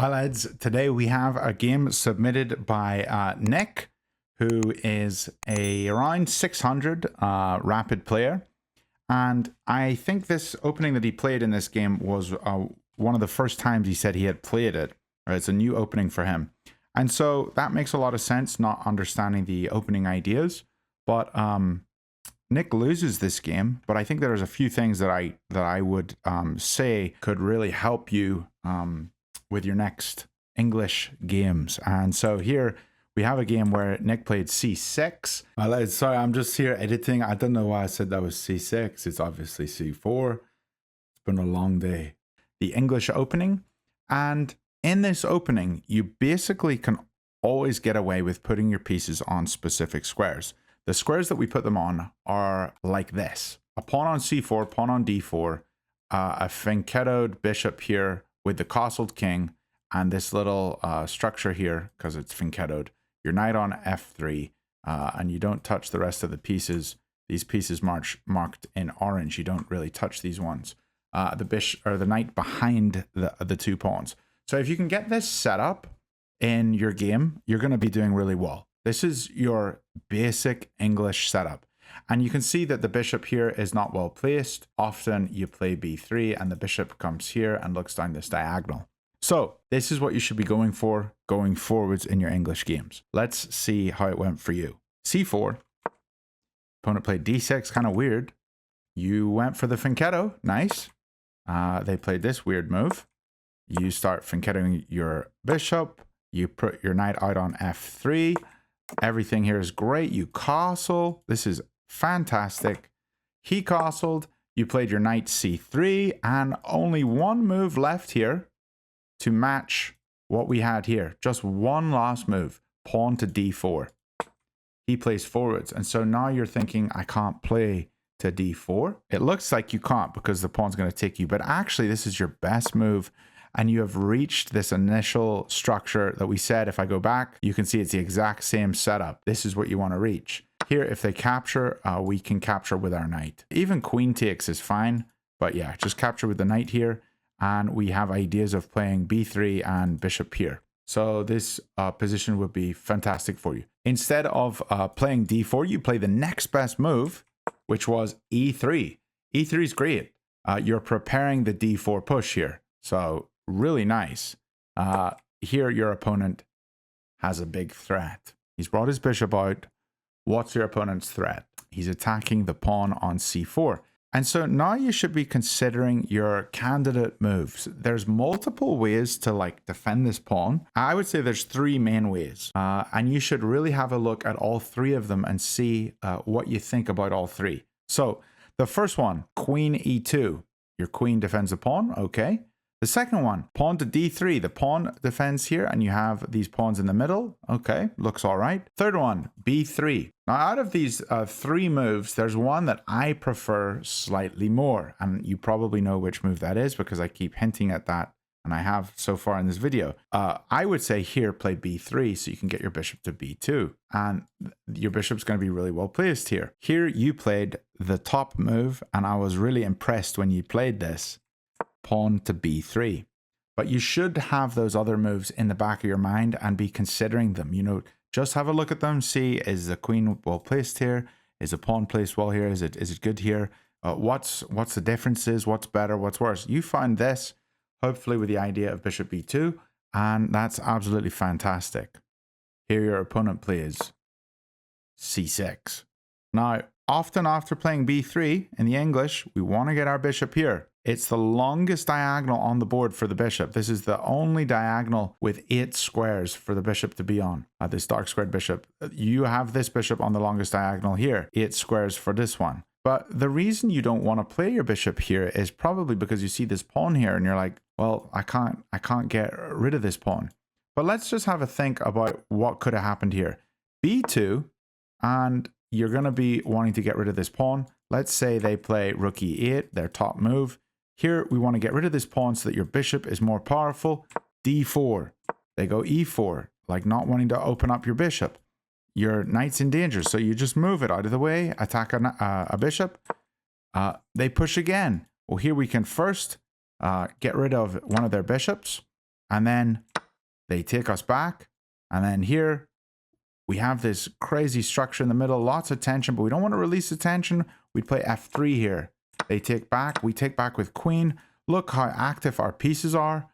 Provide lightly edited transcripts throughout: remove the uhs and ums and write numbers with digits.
Hi lads, today we have a game submitted by Nick, who is a around 600 rapid player. And I think this opening that he played in this game was one of the first times he said he had played it. Right? It's a new opening for him. And so that makes a lot of sense, not understanding the opening ideas. But Nick loses this game, but I think there's a few things that I would say could really help you with your next English games. And so here we have a game where Nick played C6. Sorry, I'm just here editing. I don't know why I said that was C6. It's obviously C4. It's been a long day. The English opening. And in this opening, you basically can always get away with putting your pieces on specific squares. The squares that we put them on are like this. A pawn on C4, pawn on D4, a fianchettoed bishop here with the castled king, and this little structure here, because it's fianchettoed, your knight on F3, and you don't touch the rest of the pieces. These pieces marked in orange, you don't really touch these ones. The bishop or the knight behind the two pawns. So if you can get this set up in your game, you're going to be doing really well. This is your basic English setup. And you can see that the bishop here is not well placed. Often you play b3 and the bishop comes here and looks down this diagonal. So this is what you should be going for going forwards in your English games. Let's see how it went for you. C4. Opponent played d6, kind of weird. You went for the fianchetto, nice. They played this weird move. You start fianchettoing your bishop. You put your knight out on f3. Everything here is great. You castle. This is fantastic. He castled. You played your knight c3, and only one move left here to match what we had here. Just one last move. Pawn to d4. He plays forwards, and so now you're thinking, I can't play to d4. It looks like you can't because the pawn's going to take you, but actually this is your best move. And you have reached this initial structure that we said, if I go back, you can see it's the exact same setup. This is what you want to reach. Here, if they capture, we can capture with our knight. Even queen takes is fine, but yeah, just capture with the knight here. And we have ideas of playing b3 and bishop here. So this position would be fantastic for you. Instead of playing d4, you play the next best move, which was e3. E3 is great. You're preparing the d4 push here. So really nice. Here your opponent has a big threat. He's brought his bishop out. What's your opponent's threat? He's attacking the pawn on c4. And so now you should be considering your candidate moves. There's multiple ways to defend this pawn. I would say there's three main ways. And you should really have a look at all three of them and see what you think about all three. So the first one, queen e2. Your queen defends the pawn. Okay. The second one, pawn to d3. The pawn defends here and you have these pawns in the middle. Okay, looks all right. Third one, b3. Now out of these three moves, there's one that I prefer slightly more. And you probably know which move that is because I keep hinting at that. And I have so far in this video. I would say here, play b3 so you can get your bishop to b2. And your bishop's going to be really well placed here. Here you played the top move and I was really impressed when you played this. Pawn to b3. But you should have those other moves in the back of your mind and be considering them. You know, just have a look at them. See, is the queen well placed here? Is the pawn placed well here? Is it good here? What's the differences? What's better? What's worse? You find this, hopefully with the idea of bishop b2, and that's absolutely fantastic. Here your opponent plays c6. Now, often after playing b3 in the English, we want to get our bishop here. It's the longest diagonal on the board for the bishop. This is the only diagonal with 8 squares for the bishop to be on. This dark squared bishop. You have this bishop on the longest diagonal here. 8 squares for this one. But the reason you don't want to play your bishop here is probably because you see this pawn here and you're like, well, I can't get rid of this pawn. But let's just have a think about what could have happened here. b2, and you're going to be wanting to get rid of this pawn. Let's say they play rook e8, their top move. Here, we want to get rid of this pawn so that your bishop is more powerful. d4. They go e4, like not wanting to open up your bishop. Your knight's in danger, so you just move it out of the way, attack a bishop. They push again. Well, here we can first get rid of one of their bishops. and then they take us back. And then here we have this crazy structure in the middle, lots of tension, but we don't want to release the tension. We'd play f3 here. They take back, we take back with queen. Look how active our pieces are.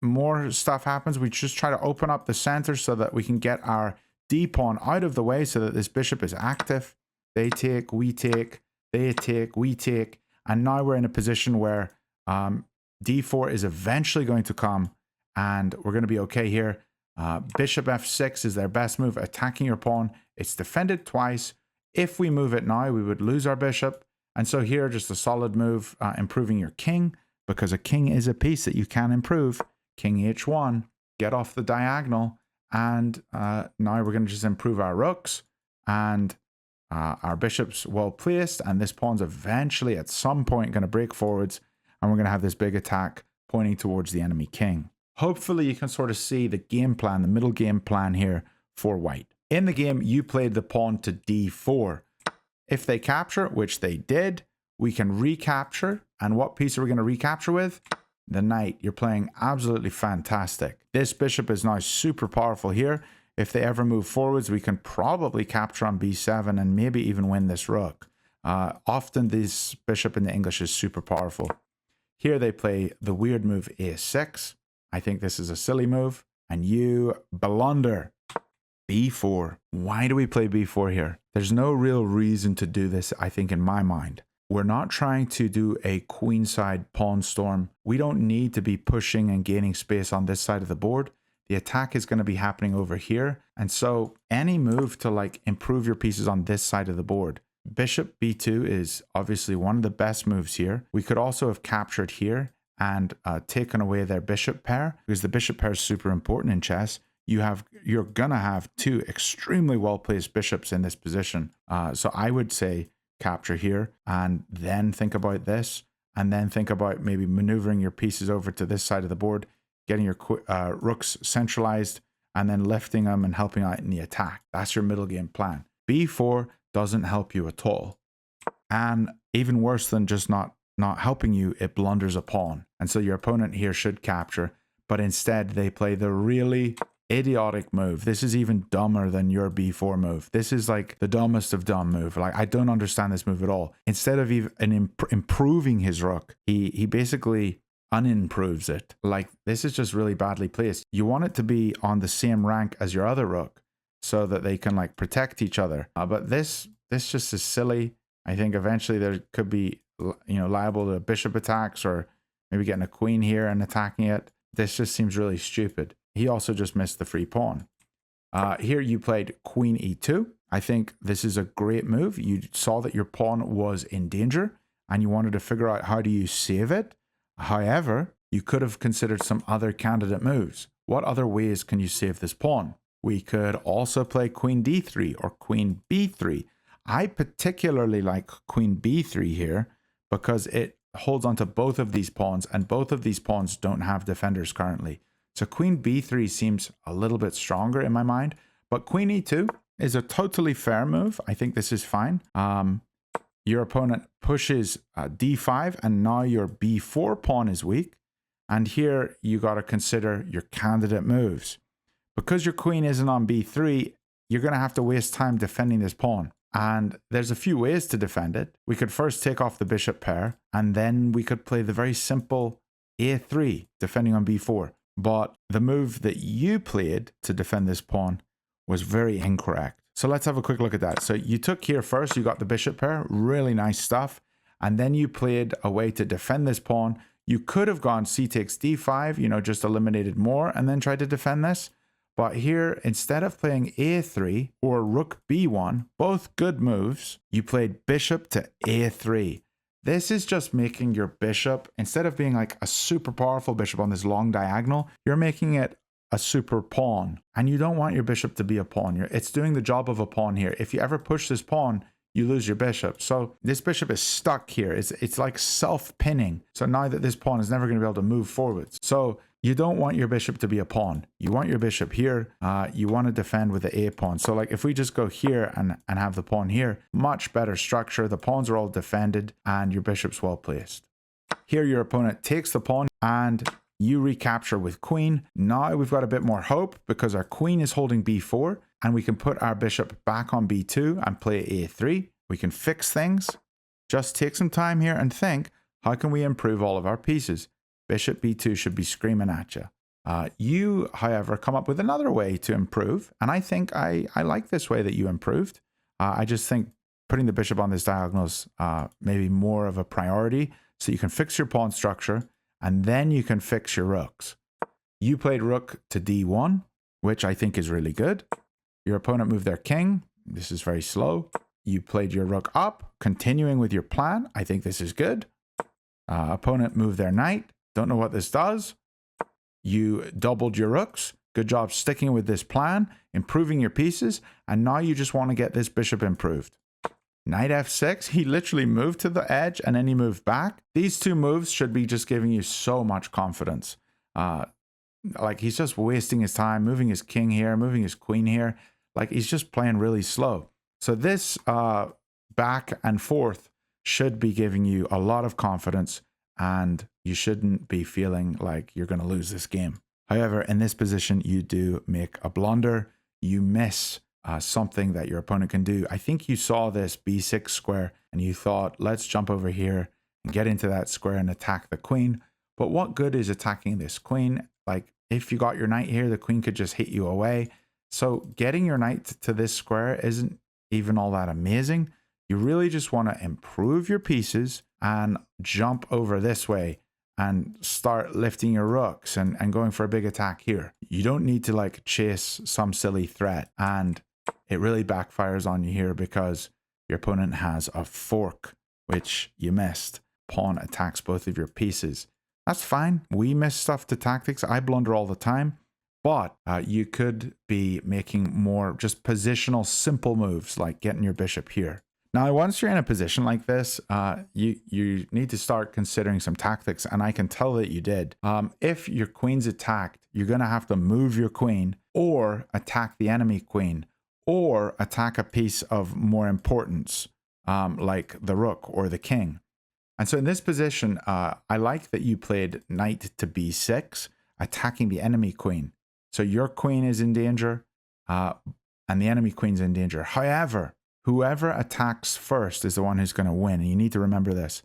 More stuff happens. We just try to open up the center so that we can get our d pawn out of the way so that this bishop is active. They take, we take, they take, we take. And now we're in a position where d4 is eventually going to come and we're going to be okay here. Bishop f6 is their best move, attacking your pawn. It's defended twice. If we move it now, we would lose our bishop. And so here, just a solid move, improving your king, because a king is a piece that you can improve. King h1, get off the diagonal. And now we're going to just improve our rooks. And our bishop's well placed. And this pawn's eventually, at some point, going to break forwards. And we're going to have this big attack pointing towards the enemy king. Hopefully you can sort of see the game plan, the middle game plan here for white. In the game, you played the pawn to d4. If they capture, which they did, we can recapture. And what piece are we going to recapture with? The knight. You're playing absolutely fantastic. This bishop is now super powerful here. If they ever move forwards, we can probably capture on b7 and maybe even win this rook. Often this bishop in the English is super powerful. Here they play the weird move a6. I think this is a silly move. And you blunder. b4. Why do we play b4 here? There's no real reason to do this, I think, in my mind. We're not trying to do a queenside pawn storm. We don't need to be pushing and gaining space on this side of the board. The attack is going to be happening over here. And so any move to like improve your pieces on this side of the board. Bishop b2 is obviously one of the best moves here. We could also have captured here and taken away their bishop pair, because the bishop pair is super important in chess. You're gonna have two extremely well placed bishops in this position. So I would say capture here and then think about this, and then think about maybe maneuvering your pieces over to this side of the board, getting your rooks centralized, and then lifting them and helping out in the attack. That's your middle game plan. b4 doesn't help you at all, and even worse than just not helping you, it blunders a pawn. And so your opponent here should capture, but instead they play the really idiotic move. This is even dumber than your b4 move. This is like the dumbest of dumb move. Like, I don't understand this move at all. Instead of even improving his rook, he basically unimproves it. Like, this is just really badly placed. You want it to be on the same rank as your other rook so that they can like protect each other. But this just is silly. I think eventually there could be, liable to bishop attacks, or maybe getting a queen here and attacking it. This just seems really stupid. He also just missed the free pawn. Here you played queen e2. I think this is a great move. You saw that your pawn was in danger and you wanted to figure out how do you save it. However, you could have considered some other candidate moves. What other ways can you save this pawn? We could also play queen d3 or queen b3. I particularly like queen b3 here because it holds onto both of these pawns, and both of these pawns don't have defenders currently. So queen b3 seems a little bit stronger in my mind, but queen e2 is a totally fair move. I think this is fine. Your opponent pushes d5, and now your b4 pawn is weak. And here you got to consider your candidate moves. Because your queen isn't on b3, you're going to have to waste time defending this pawn. And there's a few ways to defend it. We could first take off the bishop pair, and then we could play the very simple a3, defending on b4. But the move that you played to defend this pawn was very incorrect. So let's have a quick look at that. So you took here first, you got the bishop pair, really nice stuff. And then you played a way to defend this pawn. You could have gone c takes d5, just eliminated more and then tried to defend this. But here, instead of playing a3 or rook b1, both good moves, you played bishop to a3. This is just making your bishop, instead of being like a super powerful bishop on this long diagonal, you're making it a super pawn. And you don't want your bishop to be a pawn. It's doing the job of a pawn here. If you ever push this pawn, you lose your bishop. So this bishop is stuck here. It's like self-pinning. So now that this pawn is never going to be able to move forwards. So you don't want your bishop to be a pawn. You want your bishop here. You want to defend with the a pawn. So like if we just go here and have the pawn here, much better structure. The pawns are all defended and your bishop's well placed. Here your opponent takes the pawn and You recapture with queen. Now we've got a bit more hope because our queen is holding b4 and we can put our bishop back on b2 and play a3. We can fix things. Just take some time here and think, how can we improve all of our pieces? Bishop b2 should be screaming at you. You, however, come up with another way to improve. And I think I like this way that you improved. I just think putting the bishop on this diagonal is maybe more of a priority. So you can fix your pawn structure and then you can fix your rooks. You played rook to d1, which I think is really good. Your opponent moved their king. This is very slow. You played your rook up, continuing with your plan. I think this is good. Opponent moved their knight. Don't know what this does. You doubled your rooks. Good job sticking with this plan, improving your pieces. And now you just want to get this bishop improved. Knight f6. He literally moved to the edge and then he moved back. These two moves should be just giving you so much confidence. Like he's just wasting his time, moving his king here, moving his queen here. Like he's just playing really slow. So this back and forth should be giving you a lot of confidence and you shouldn't be feeling like you're going to lose this game. However, in this position, you do make a blunder. You miss something that your opponent can do. I think you saw this b6 square and you thought, let's jump over here and get into that square and attack the queen. But what good is attacking this queen? Like if you got your knight here, the queen could just hit you away. So getting your knight to this square isn't even all that amazing. You really just want to improve your pieces and jump over this way and start lifting your rooks and going for a big attack here. You don't need to like chase some silly threat, and it really backfires on you here because your opponent has a fork, which you missed. Pawn attacks both of your pieces. That's fine. We miss stuff to tactics. I blunder all the time. But you could be making more just positional, simple moves like getting your bishop here. Now, once you're in a position like this, you need to start considering some tactics, and I can tell that you did. If your queen's attacked, you're going to have to move your queen or attack the enemy queen or attack a piece of more importance like the rook or the king. And so in this position, I like that you played knight to b6, attacking the enemy queen. So your queen is in danger and the enemy queen's in danger. However, whoever attacks first is the one who's going to win. And you need to remember this.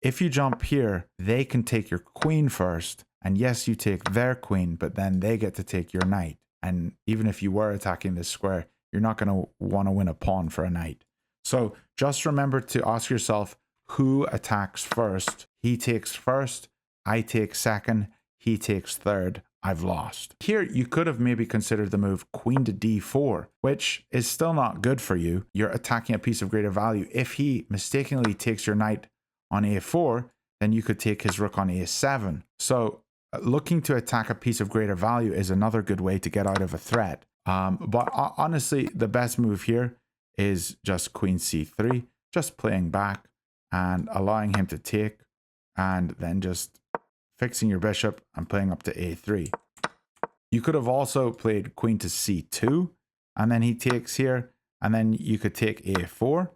If you jump here, they can take your queen first. And yes, you take their queen, but then they get to take your knight. And even if you were attacking this square, you're not going to want to win a pawn for a knight. So just remember to ask yourself, who attacks first? He takes first, I take second, he takes third. I've lost. Here, you could have maybe considered the move queen to d4, which is still not good for you. You're attacking a piece of greater value. If he mistakenly takes your knight on a4, then you could take his rook on a7. So looking to attack a piece of greater value is another good way to get out of a threat. But honestly, the best move here is just queen c3, just playing back and allowing him to take, and then just fixing your bishop and playing up to a3. You could have also played queen to c2, and then he takes here, and then you could take a4.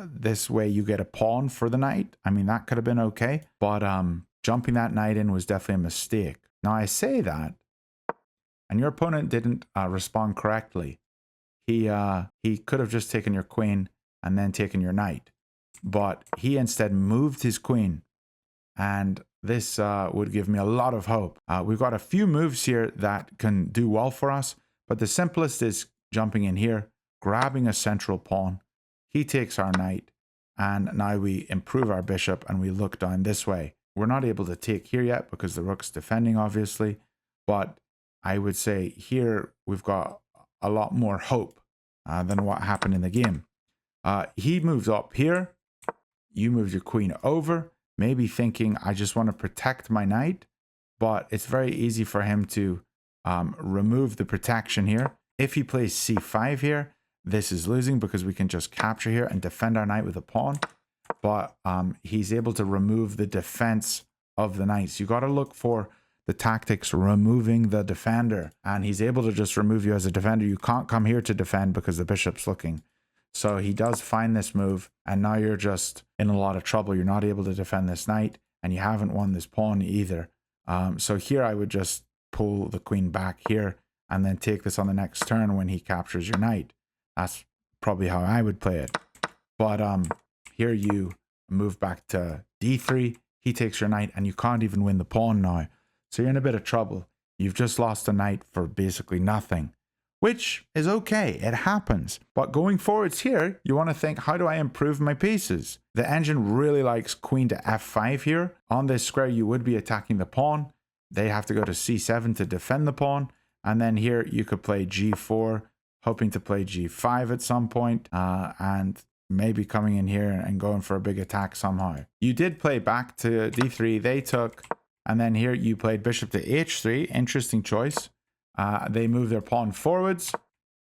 This way you get a pawn for the knight. I mean, that could have been okay, but jumping that knight in was definitely a mistake. Now I say that, and your opponent didn't respond correctly. He could have just taken your queen and then taken your knight, but he instead moved his queen, and this would give me a lot of hope. We've got a few moves here that can do well for us, but the simplest is jumping in here, grabbing a central pawn. He takes our knight, and now we improve our bishop and we look down this way. We're not able to take here yet because the rook's defending, obviously, but I would say here we've got a lot more hope than what happened in the game. He moves up here. You move your queen over, maybe thinking, I just want to protect my knight, but it's very easy for him to remove the protection here. If he plays c5 here, this is losing because we can just capture here and defend our knight with a pawn, but he's able to remove the defense of the knight. So you got to look for the tactics removing the defender, and he's able to just remove you as a defender. You can't come here to defend because the bishop's looking. So he does find this move, and now you're just in a lot of trouble. You're not able to defend this knight, and you haven't won this pawn either. So here I would just pull the queen back here and then take this on the next turn when he captures your knight. That's probably how I would play it. But here you move back to d3. He takes your knight and you can't even win the pawn now. So you're in a bit of trouble. You've just lost a knight for basically nothing, which is okay. It happens. But going forwards here, you want to think, how do I improve my pieces? The engine really likes queen to f5 here. On this square, you would be attacking the pawn. They have to go to c7 to defend the pawn. And then here you could play g4, hoping to play g5 at some point, and maybe coming in here and going for a big attack somehow. You did play back to d3. They took, and then here you played bishop to h3. Interesting choice. They move their pawn forwards,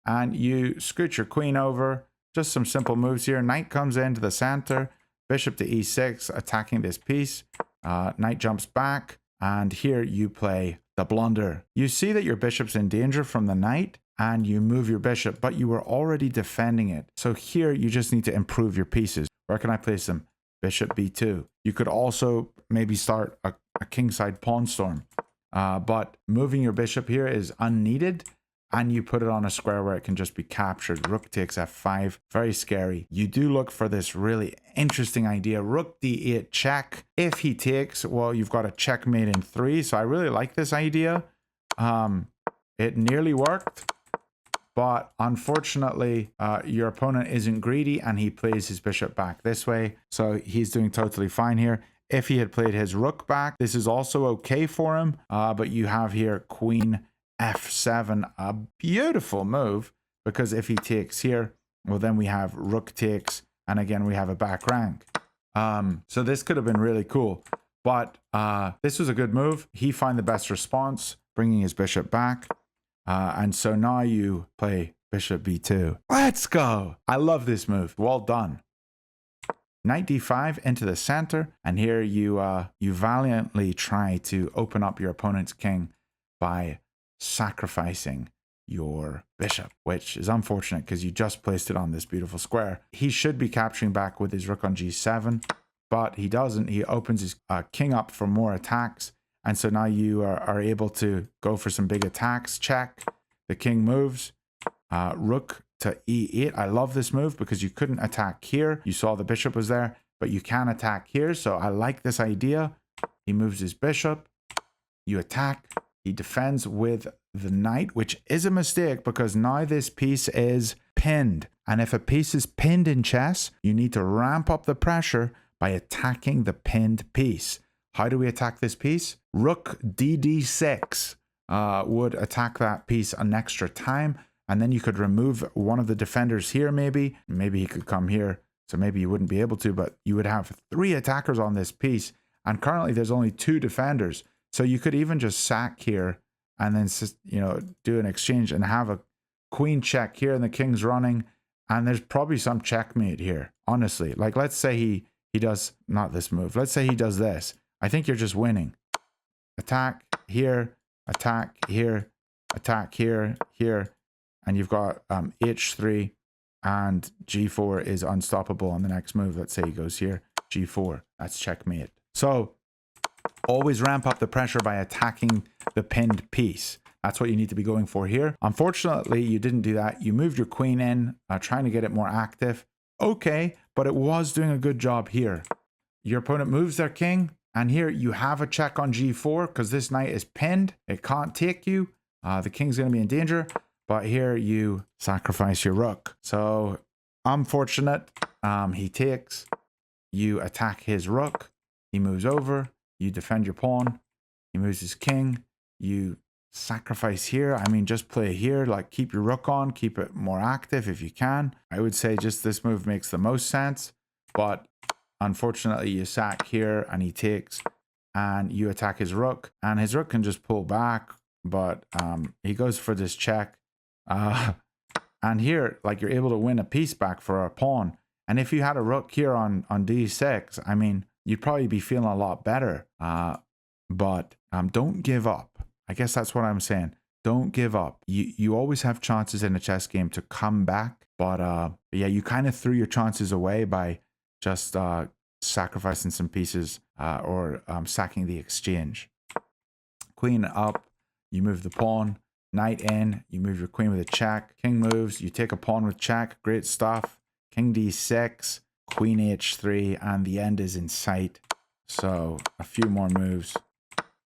and you scoot your queen over. Just some simple moves here. Knight comes into the center. Bishop to e6, attacking this piece. Knight jumps back, and here you play the blunder. You see that your bishop's in danger from the knight, and you move your bishop, but you were already defending it. So here you just need to improve your pieces. Where can I place them? Bishop b2. You could also maybe start a kingside pawn storm. But moving your bishop here is unneeded, and you put it on a square where it can just be captured. Rook takes f5. Very scary. You do look for this really interesting idea. Rook d8 check. If he takes, well, you've got a checkmate in 3. So I really like this idea. It nearly worked, but unfortunately, your opponent isn't greedy, and he plays his bishop back this way. So he's doing totally fine here. If he had played his rook back, this is also okay for him. But you have here queen f7, a beautiful move, because if he takes here, well, then we have rook takes, and again, we have a back rank. So this could have been really cool, but this was a good move. He found the best response, bringing his bishop back. And so now you play bishop b2. Let's go. I love this move. Well done. Knight d5 into the center, and here you valiantly try to open up your opponent's king by sacrificing your bishop, which is unfortunate because you just placed it on this beautiful square. He should be capturing back with his rook on g7, but he doesn't. He opens his king up for more attacks, and so now you are able to go for some big attacks. Check. The king moves. Rook to e8. I love this move because you couldn't attack here. You saw the bishop was there, but you can attack here. So I like this idea. He moves his bishop. You attack. He defends with the knight, which is a mistake because now this piece is pinned. And if a piece is pinned in chess, you need to ramp up the pressure by attacking the pinned piece. How do we attack this piece? Rook dd6 would attack that piece an extra time. And then you could remove one of the defenders here maybe. Maybe he could come here. So maybe you wouldn't be able to, but you would have 3 attackers on this piece. And currently there's only 2 defenders. So you could even just sack here and then, you know, do an exchange and have a queen check here and the king's running. And there's probably some checkmate here, honestly. Like, let's say he does not this move. Let's say he does this. I think you're just winning. Attack here, attack here, attack here, here. And you've got h3 and g4 is unstoppable on the next move. Let's say he goes here, g4. That's checkmate. So always ramp up the pressure by attacking the pinned piece. That's what you need to be going for here. Unfortunately, you didn't do that. You moved your queen in, trying to get it more active. Okay, but it was doing a good job here. Your opponent moves their king, and here you have a check on g4 because this knight is pinned. It can't take you. The king's going to be in danger, but here you sacrifice your rook. So unfortunate. He takes. You attack his rook. He moves over. You defend your pawn. He moves his king. You sacrifice here. I mean, just play here. Like, keep your rook on. Keep it more active if you can. I would say just this move makes the most sense. But unfortunately, you sack here and he takes. And you attack his rook. And his rook can just pull back. But he goes for this check. And here, like, you're able to win a piece back for a pawn. And if you had a rook here on d6, I mean, you'd probably be feeling a lot better. But don't give up. I guess that's what I'm saying. Don't give up. You always have chances in a chess game to come back. But yeah, you kind of threw your chances away by just sacrificing some pieces or sacking the exchange. queen up, you move the pawn, knight in, you move your queen with a check, king moves, you take a pawn with check, great stuff, king d6, queen h3, and the end is in sight. So a few more moves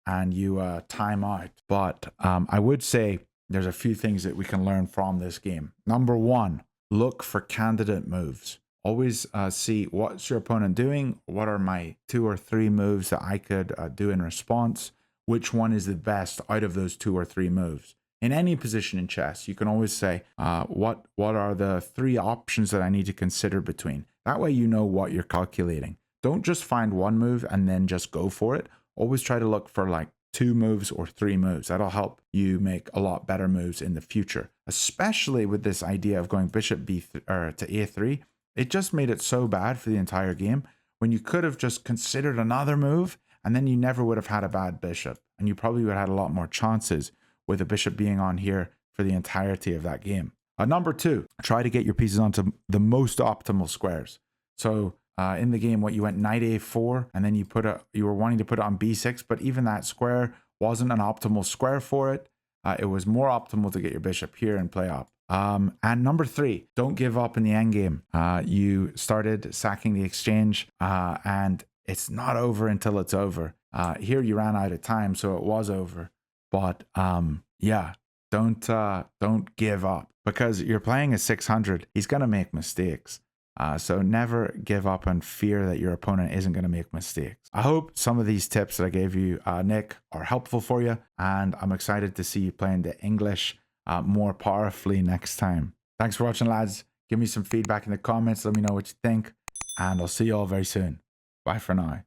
and you time out. But I would say there's a few things that we can learn from this game. Number one, look for candidate moves. Always see what's your opponent doing, what are my 2 or 3 moves that I could do in response, which one is the best out of those 2 or 3 moves. In any position in chess, you can always say, what are the 3 options that I need to consider between? That way you know what you're calculating. Don't just find one move and then just go for it. Always try to look for like 2 moves or 3 moves. That'll help you make a lot better moves in the future, especially with this idea of going bishop to a3. It just made it so bad for the entire game when you could have just considered another move and then you never would have had a bad bishop. And you probably would have had a lot more chances with a bishop being on here for the entirety of that game. Number 2, try to get your pieces onto the most optimal squares. So in the game, you went knight a4 and then you were wanting to put it on b6, but even that square wasn't an optimal square for it. It was more optimal to get your bishop here and play up. And number 3, don't give up in the endgame. You started sacking the exchange and it's not over until it's over. Here you ran out of time, so it was over. But yeah, don't give up because you're playing a 600. He's going to make mistakes. So never give up and fear that your opponent isn't going to make mistakes. I hope some of these tips that I gave you, Nick, are helpful for you. And I'm excited to see you playing the English more powerfully next time. Thanks for watching, lads. Give me some feedback in the comments. Let me know what you think. And I'll see you all very soon. Bye for now.